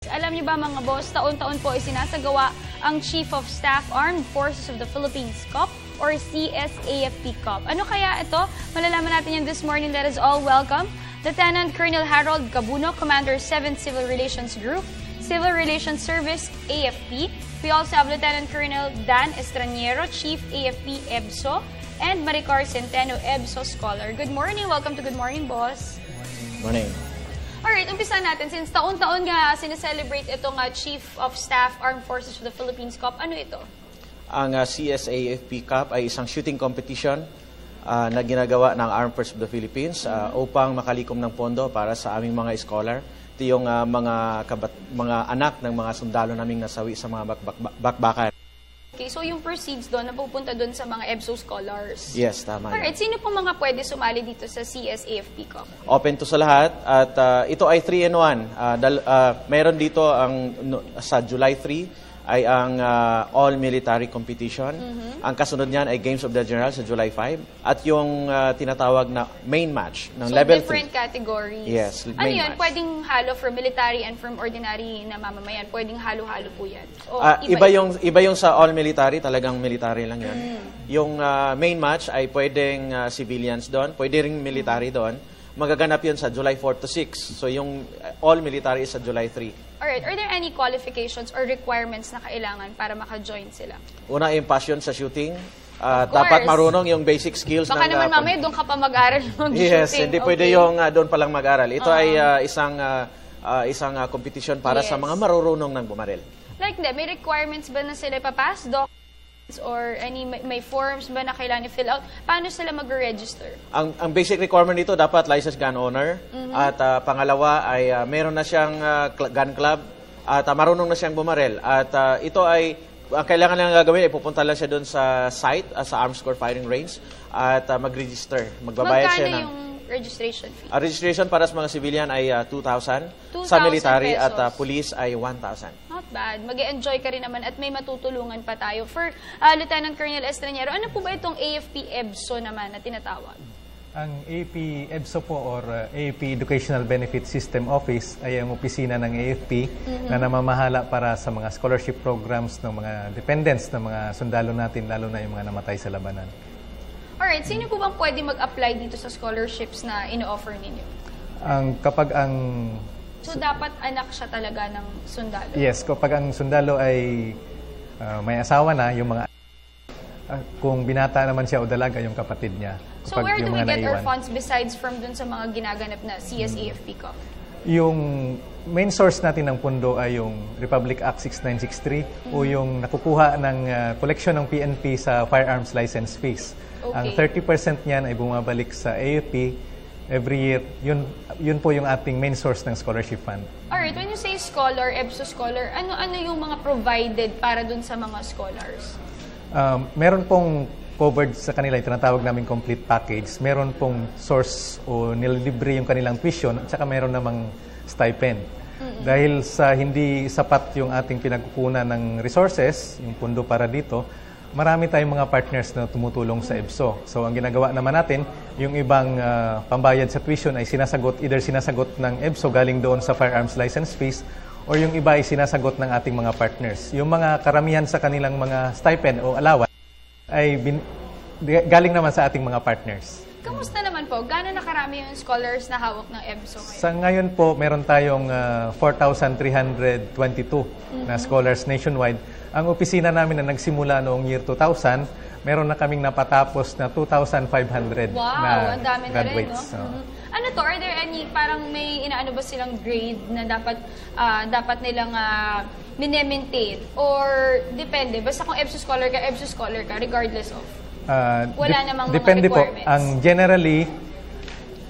Alam niyo ba mga boss, taon-taon po isinasagawa ang Chief of Staff Armed Forces of the Philippines Cup or CSAFP Cup. Ano kaya ito? Malalaman natin yan this morning. Let us all welcome Lieutenant Colonel Harold Gabuno, Commander 7th Civil Relations Group, Civil Relations Service, AFP. We also have Lieutenant Colonel Dan Estraniero, Chief AFP EBSO, and Maricar Centeno, EBSO Scholar. Good morning. Welcome to Good Morning, Boss. Morning. Alright, umpisa natin. Since taon-taon nga sineselebrate itong Chief of Staff Armed Forces of the Philippines Cup, ano ito? Ang CSAFP Cup ay isang shooting competition na ginagawa ng Armed Forces of the Philippines upang makalikom ng pondo para sa aming mga scholar. Ito yung mga anak ng mga sundalo naming nasawi sa mga bakbakan. Okay, so yung proceeds doon, napupunta doon sa mga EBSO scholars. Yes, tama. Alright, sino pong mga pwede sumali dito sa CSAFP Cup? Open to sa lahat at ito ay 3-in-1. Meron dito sa July 3 ay ang all-military competition. Ang kasunod niyan ay Games of the General sa July 5 at yung tinatawag na main match ng level 3. So different categories. Yes, ano main yan? match. Pwedeng halo from military and from ordinary na mamamayan. Pwedeng halo-halo po yan. O, iba yung sa all-military, talagang military lang yan. Yung main match ay pwedeng civilians doon, pwede ring military doon. Magaganap yun sa July 4 to 6. So yung all-military is sa July 3. Alright, are there any qualifications or requirements na kailangan para maka-join sila? Una, yung passion sa shooting. Dapat marunong yung basic skills. Baka naman mamaya doon ka pa mag-aral mag-shooting. Yes, hindi pwede yung doon palang mag-aral. Ito ay isang competition para sa mga marunong ng bumaril. Like, may requirements ba na sila ipapass? Or may forms ba na kailangan i-fill out? Paano sila mag-register? Ang basic requirement nito, dapat licensed gun owner. At pangalawa ay meron na siyang gun club. At marunong na siyang bumaril. At ito ay, ang kailangan lang gagawin ay pupunta lang siya doon sa site, sa Arms Corps Firing Range. At mag-register. Magbabayad siya ng... Magkano yung registration fee? Registration para sa mga civilian ay 2,000. 2,000 Sa military pesos. at police ay 1,000. Not bad. Mag-e-enjoy ka rin naman at may matutulungan pa tayo. For Lieutenant Colonel Estraniero, ano po ba itong AFP EBSO naman na tinatawag? Ang AFP EBSO po or AFP Educational Benefit System Office ay ang opisina ng AFP na namamahala para sa mga scholarship programs ng mga dependents ng mga sundalo natin, lalo na yung mga namatay sa labanan. Alright, sino po bang pwede mag-apply dito sa scholarships na ino-offer ninyo? So, dapat anak siya talaga ng sundalo? Yes, kapag ang sundalo ay may asawa na, yung mga kung binata naman siya o dalaga, yung kapatid niya. So, where do we get our funds besides from dun sa mga ginaganap na CSAFP Cup? Yung main source natin ng pondo ay yung Republic Act 6963 o yung nakukuha ng koleksyon ng PNP sa firearms license fees. Okay. Ang 30% niyan ay bumabalik sa AFP every year. Yun po yung ating main source ng scholarship fund. Alright, when you say scholar, EBSO scholar, ano yung mga provided para dun sa mga scholars? Meron pong covered sa kanila, tinatawag namin complete package. Meron pong source o nililibre yung kanilang tuition at saka meron namang stipend. Dahil sa hindi sapat yung ating pinagkukunan ng resources, yung pundo para dito, marami tayong mga partners na tumutulong sa EBSO. So, ang ginagawa naman natin, yung ibang pambayad sa tuition ay either sinasagot ng EBSO galing doon sa firearms license fees or yung iba ay sinasagot ng ating mga partners. Yung mga karamihan sa kanilang mga stipend o allowance ay galing naman sa ating mga partners. Kamusta naman po? Gano'n na karami yung scholars na hawak ng EBSO ngayon? Sa ngayon po, meron tayong 4,322 na scholars nationwide. Ang opisina namin na nagsimula noong year 2000, meron na kaming napatapos na 2,500 na ang dami graduates. Na rin, no? Ano to? Are there any, parang may inaano ba silang grade na dapat nilang minemaintain? Or depende? Basta kung EBSO scholar ka, regardless of? Wala namang depende mga requirements? Po. Ang generally,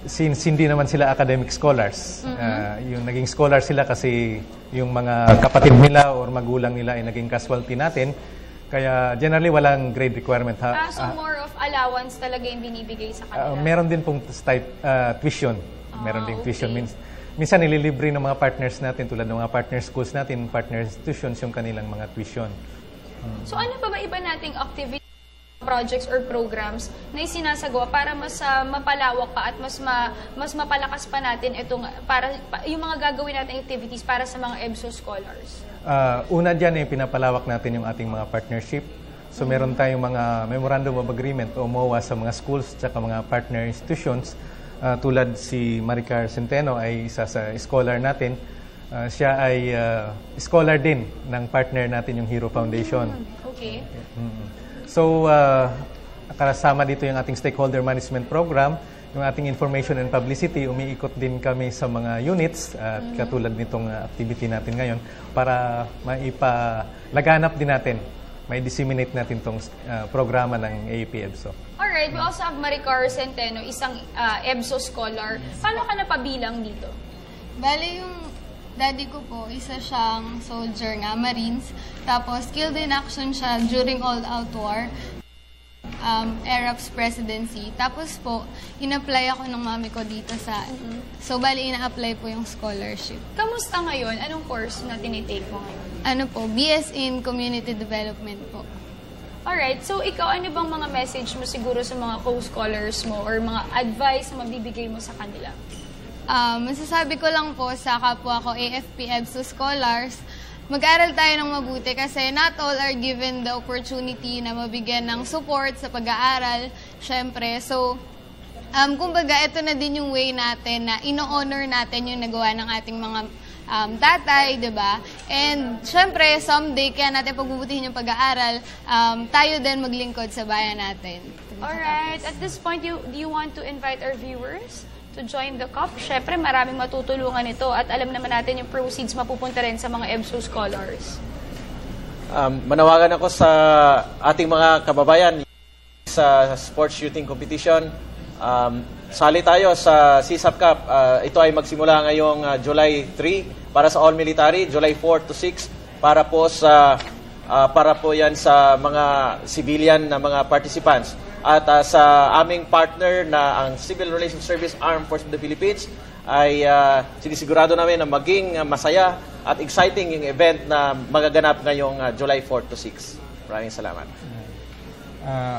since hindi naman sila academic scholars, yung naging scholar sila kasi yung mga kapatid nila or magulang nila ay naging casualty natin. Kaya generally walang grade requirement. So more of allowance talaga yung binibigay sa kanila? Meron din pong tuition. Meron din tuition. Minsan nililibre ng mga partners natin tulad ng mga partner schools natin, partner institutions yung kanilang mga tuition. So ano pa ba iba nating activity projects or programs na isinasagawa para mas mapalawak pa at mas mapalakas pa natin yung mga gagawin nating activities para sa mga EBSO scholars? Una dyan, pinapalawak natin yung ating mga partnership. So meron tayong mga Memorandum of Agreement o MOA sa mga schools at mga partner institutions. Tulad si Maricar Centeno ay isa sa scholar natin. Siya ay scholar din ng partner natin yung Hero Foundation. Okay. So, kasama dito yung ating stakeholder management program, yung ating information and publicity, umiikot din kami sa mga units at katulad nitong activity natin ngayon para maipalaganap din natin, may disseminate natin itong programa ng AAP EBSO. Alright, we also have Maricar Centeno, isang EBSO scholar. Paano ka napabilang dito? Bale, yung daddy ko po, isa siyang soldier nga, Marines. Tapos, killed in action siya during all-out war, Arab's presidency. Tapos po, in-apply ako ng mami ko dito sa... So, bali, ina-apply po yung scholarship. Kamusta ngayon? Anong course na tinitake mo ngayon? Ano po, BS in Community Development po. Alright, so ikaw, ano bang mga message mo siguro sa mga co-scholars mo or mga advice na mabibigay mo sa kanila? Masasabi ko lang po sa kapwa ko AFP EBSO scholars, mag-aral tayo ng mabuti kasi not all are given the opportunity na mabigyan ng support sa pag-aaral, syempre. So, kumbaga, ito na din yung way natin na ino-honor natin yung nagawa ng ating mga tatay, diba? And, syempre, someday, kaya natin pagbubutihin yung pag-aaral, tayo din maglingkod sa bayan natin. Alright, at this point, do you want to invite our viewers to join the COP? Syempre, maraming matutulungan ito at alam naman natin yung proceeds mapupunta rin sa mga EBSO scholars. Manawagan ako sa ating mga kababayan sa sports shooting competition. Sali tayo sa CSAP Cup. Ito ay magsimula ngayong July 3 para sa all military, July 4 to 6 para po yan sa mga civilian na mga participants. At sa aming partner na ang Civil Relations Service Armed Forces of the Philippines ay sinisigurado namin na maging masaya at exciting yung event na magaganap ngayong July 4 to 6. Maraming salamat.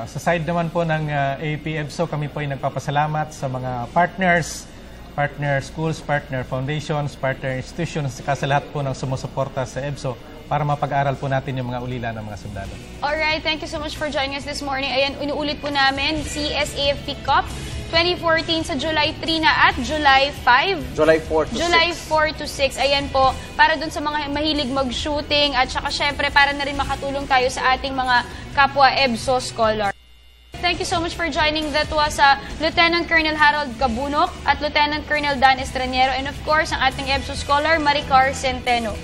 Sa side naman po ng AAP EBSO, kami po ay nagpapasalamat sa mga partners, partner schools, partner foundations, partner institutions, sa lahat po ng sumusuporta sa EBSO para mapag-aral po natin yung mga ulila ng mga sundalo. Alright, thank you so much for joining us this morning. Ayan, inuulit po namin, CSAFP Cup 2014 sa July 3 na at July 5. July 4 to 6. July 4 to 6. Ayan po, para dun sa mga mahilig mag-shooting at saka syempre para na rin makatulong tayo sa ating mga kapwa EBSO scholar. Thank you so much for joining. That was Lieutenant Colonel Harold Gabunok at Lieutenant Colonel Dan Estranero and of course ang ating EBSO scholar Maricar Centeno.